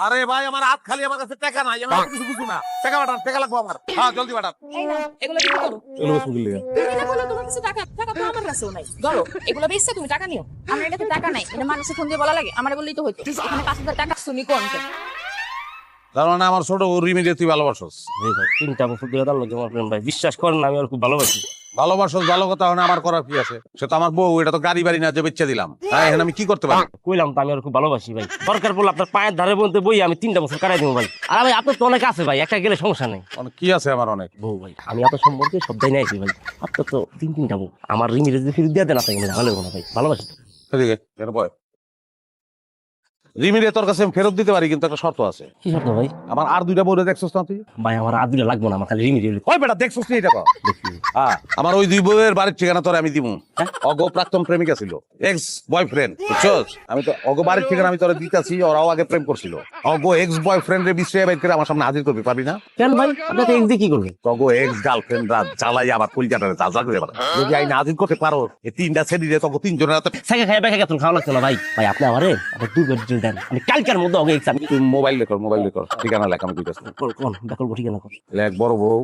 আরে ভাই আমার হাত খালি, আমার কাছে টাকা নাই, আমি কিছু বুঝু না। টাকা পাঠান, টাকা লাগবো আমার। হ্যাঁ জলদি পাঠান। এই না এগুলো বিক্রি করো। এগুলো বসবো কি লিগা? তুমি না বললো তোমার কাছে টাকা টাকা তো আমার কাছেও নাই। ধরো এগুলো বেচছে তুমি টাকা নিও। আমার কাছে টাকা নাই, এটা মানুষে ফোন দিয়ে বলা লাগে? আমার বললেই তো হইতো। এখানে 5,000 টাকা শুনি কোন তার মানে আমার ছোট রিমিরে তুই ভালোবাসস। ভাই 3টা বছর ধরে তার লগে আমার প্রেম ভাই, বিশ্বাস করেন না আমি আর খুব ভালোবাসি। ভালোবাসস, ভালো কথা হয় না, আমার করার কি আছে? সে তো আমার বউ, এটা তো গাড়ি বাড়ি না যে বেচে দিলাম। হ্যাঁ এখানে আমি কি করতে পারি? কইলাম তো আমি আর খুব ভালোবাসি ভাই, দরকার পড়লে আপনার পায়ের ধারে বলতে বই আমি 3টা বছর কাটাই দেবো ভাই। আর ভাই আপনার তো অনেক আছে ভাই, একটা গেলে সমস্যা নেই। অনেক কি আছে আমার অনেক? বউ ভাই আমি এত সম্পর্কে সব জানি আইছি ভাই, আপনার তো 3টা বউ। আমার রিমিরে যদি ফিরে দিয়ে দেন আপনাকে ভালো হবে না ভাই, ভালোবাসি। এদিকে কেন বয়? রিমিরে তোর কাছে আমি ফেরত দিতে পারি, কিন্তু একটা শর্ত আছে। কি শর্ত ভাই? আমার আর 2টা বউ দেখছস না তুই? ভাই আমার আদুলে লাগবো না, আমার খালি রিমিরে ওই বেটা দেখছস নি এটা? দেখি। হ্যাঁ আমার ওই 2 বউয়ের বাড়ির ঠিকানা তোরে আমি দিমু। অগ প্রাক্তন প্রেমিকা ছিল, এক্স বয়ফ্রেন্ড, বুঝছস? আমি তো অগ বাড়ির ঠিকানা আমি তোরে দিতাছি, ওরাও আগে প্রেম করছিল। অগ এক্স বয়ফ্রেন্ড রে বিশ্রে বাইর করে আমার সামনে হাজির করবি, পারবি না? কেন ভাই আপনাকে এক দিয়ে কি করবে? অগ এক্স গার্লফ্রেন্ড রাত জ্বালাই আবার কলকাতারে যা করে বেড়া। যদি আইন হাজির করতে পারো, এই 3টা ছেড়ে তখন 3 জনের হাতে সাইকে খাই ব্যাগে গেতন খাওয়া লাগতো না ভাই। ভাই আপনি আমারে আবার 2 বেডরুম দেন, আমি কালকের মধ্যে আগে এক্সাম মোবাইল লেখর ঠিকানা লেখ, আমি দিতেছি। কোন কোন দেখো ঠিক না। লেখ বড় বউ